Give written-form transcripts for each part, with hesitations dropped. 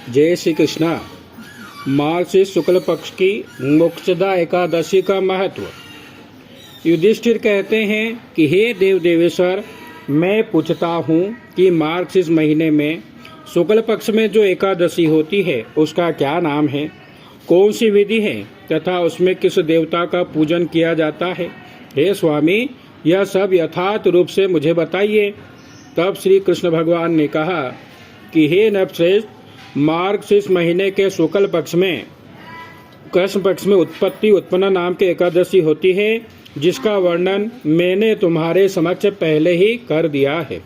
जय श्री कृष्णा। मार्गशीर्ष शुक्ल पक्ष की मोक्षदा एकादशी का महत्व। युधिष्ठिर कहते हैं कि हे देव देवेश्वर, मैं पूछता हूँ कि मार्गशीर्ष महीने में शुक्ल पक्ष में जो एकादशी होती है उसका क्या नाम है, कौन सी विधि है तथा उसमें किस देवता का पूजन किया जाता है। हे स्वामी, यह सब यथार्थ रूप से मुझे बताइए। तब श्री कृष्ण भगवान ने कहा कि हे नरश्रेष्ठ, मार्गशीर्ष महीने के शुक्ल पक्ष में कृष्ण पक्ष में उत्पत्ति उत्पन्न नाम की एकादशी होती है, जिसका वर्णन मैंने तुम्हारे समक्ष पहले ही कर दिया है।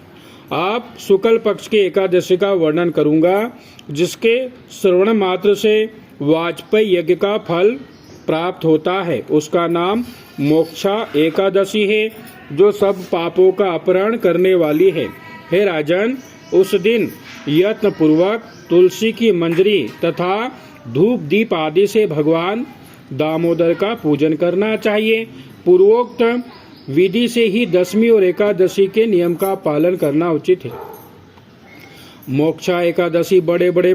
आप शुक्ल पक्ष की एकादशी का वर्णन करूंगा, जिसके श्रवण मात्र से वाजपेयी यज्ञ का फल प्राप्त होता है। उसका नाम मोक्षा एकादशी है, जो सब पापों का अपहरण करने वाली है। हे राजन, उस दिन यत्न पूर्वक तुलसी की मंजरी तथा धूप दीप आदि से भगवान दामोदर का पूजन करना चाहिए। पूर्वोक्त विधि से ही दशमी और एकादशी के नियम का पालन करना उचित है। मोक्षा एकादशी बड़े बड़े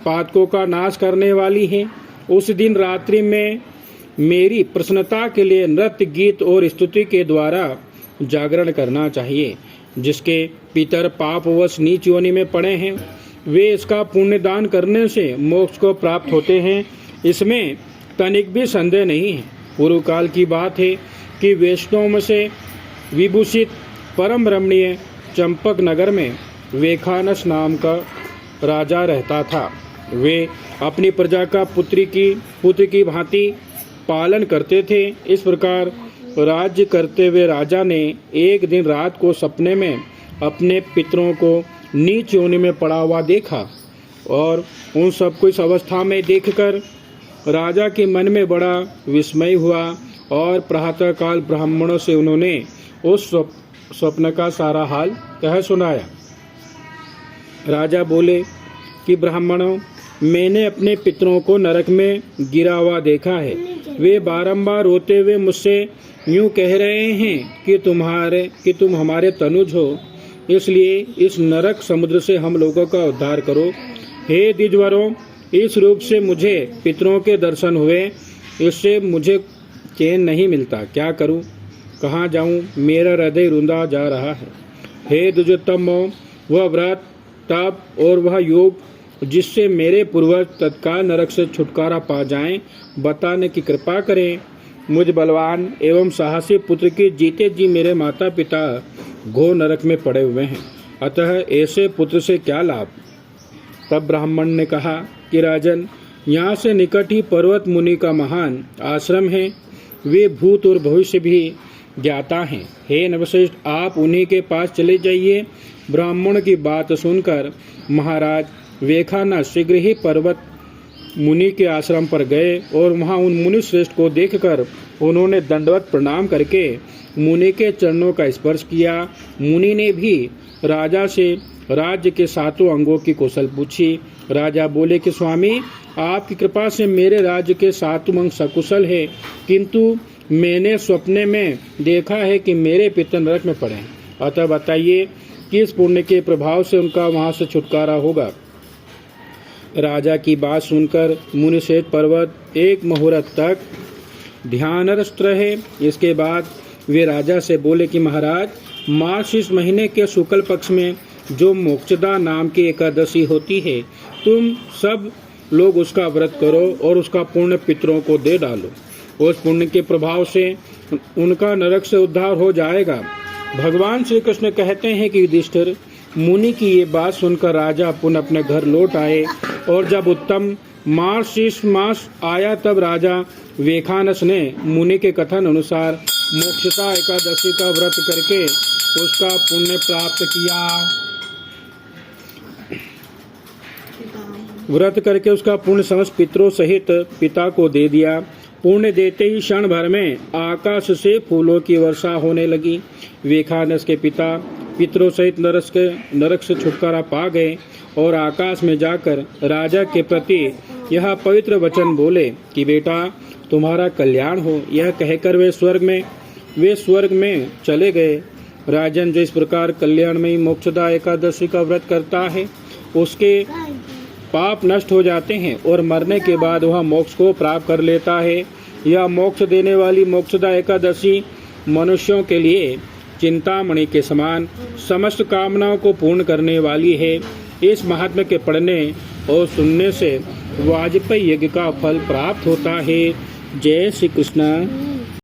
पातकों का नाश करने वाली है। उस दिन रात्रि में मेरी प्रसन्नता के लिए नृत्य गीत और स्तुति के द्वारा जागरण करना चाहिए। जिसके पितर पापवश नीच योनि में पड़े हैं, वे इसका पुण्य दान करने से मोक्ष को प्राप्त होते हैं। इसमें तनिक भी संदेह नहीं है। पूर्व काल की बात है कि वैष्णव से विभूषित परम रमणीय चंपक नगर में वेखानस नाम का राजा रहता था। वे अपनी प्रजा का पुत्र की भांति पालन करते थे। इस प्रकार राज्य करते हुए राजा ने एक दिन रात को सपने में अपने पितरों को नीच योनि में पड़ा हुआ देखा, और उन सबको इस अवस्था में देखकर राजा के मन में बड़ा विस्मय हुआ, और प्रातः काल ब्राह्मणों से उन्होंने उस स्वप्न का सारा हाल कह सुनाया। राजा बोले कि ब्राह्मणों, मैंने अपने पितरों को नरक में गिरा हुआ देखा है। वे बारंबार रोते हुए मुझसे यूं कह रहे हैं कि तुम हमारे तनुज हो, इसलिए इस नरक समुद्र से हम लोगों का उद्धार करो। हे द्विजवरों, इस रूप से मुझे पितरों के दर्शन हुए, इससे मुझे चैन नहीं मिलता। क्या करूं, कहाँ जाऊं, मेरा हृदय रुंधा जा रहा है। हे द्विजोत्तमो, वह व्रत तप और वह योग जिससे मेरे पूर्वज तत्काल नरक से छुटकारा पा जाएं, बताने की कृपा करें। मुझ बलवान एवं साहसी पुत्र के जीते जी मेरे माता पिता घोर नरक में पड़े हुए हैं, अतः ऐसे पुत्र से क्या लाभ। तब ब्राह्मण ने कहा कि राजन, यहाँ से निकट ही पर्वत मुनि का महान आश्रम है। वे भूत और भविष्य भी ज्ञाता हैं। हे नरश्रेष्ठ, आप उन्हीं के पास चले जाइए। ब्राह्मण की बात सुनकर महाराज वेखानस शीघ्र ही पर्वत मुनि के आश्रम पर गए, और वहां उन मुनि श्रेष्ठ को देखकर उन्होंने दंडवत प्रणाम करके मुनि के चरणों का स्पर्श किया। मुनि ने भी राजा से राज्य के सातों अंगों की कुशल पूछी। राजा बोले कि स्वामी, आपकी कृपा से मेरे राज्य के सातों अंग सकुशल है, किंतु मैंने स्वप्ने में देखा है कि मेरे पिता नरक में पड़े हैं। अतः बताइए किस पुण्य के प्रभाव से उनका वहां से छुटकारा होगा। राजा की बात सुनकर मुनिश्रेष्ठ पर्वत एक मुहूर्त तक ध्यानस्थ रहे। इसके बाद वे राजा से बोले कि महाराज, मार्गशीर्ष महीने के शुक्ल पक्ष में जो मोक्षदा नाम की एकादशी होती है, तुम सब लोग उसका व्रत करो और उसका पुण्य पितरों को दे डालो। उस पुण्य के प्रभाव से उनका नरक से उद्धार हो जाएगा। भगवान श्री कृष्ण कहते हैं कि युधिष्ठिर, मुनि की ये बात सुनकर राजा पुनः अपने घर लौट आए, और जब उत्तम मार्गशीर्ष मास आया तब राजा वेखानस ने मुनि के कथन अनुसार मोक्षदा एकादशी का व्रत करके उसका पुण्य प्राप्त किया। व्रत करके उसका पुण्य समस्त पितरों सहित पिता को दे दिया। पुण्य देते ही क्षण भर में आकाश से फूलों की वर्षा होने लगी। वेखानस के पिता पितरों सहित नरक से छुटकारा पा गए, और आकाश में जाकर राजा के प्रति यह पवित्र वचन बोले कि बेटा, तुम्हारा कल्याण हो। यह कहकर वे स्वर्ग में चले गए। राजन, जो इस प्रकार कल्याणमयी मोक्षदा एकादशी का व्रत करता है, उसके पाप नष्ट हो जाते हैं और मरने के बाद वह मोक्ष को प्राप्त कर लेता है। यह मोक्ष देने वाली मोक्षदा एकादशी मनुष्यों के लिए चिंतामणि के समान समस्त कामनाओं को पूर्ण करने वाली है। इस महात्म्य के पढ़ने और सुनने से वाजपेयी यज्ञ का फल प्राप्त होता है। जय श्री कृष्ण।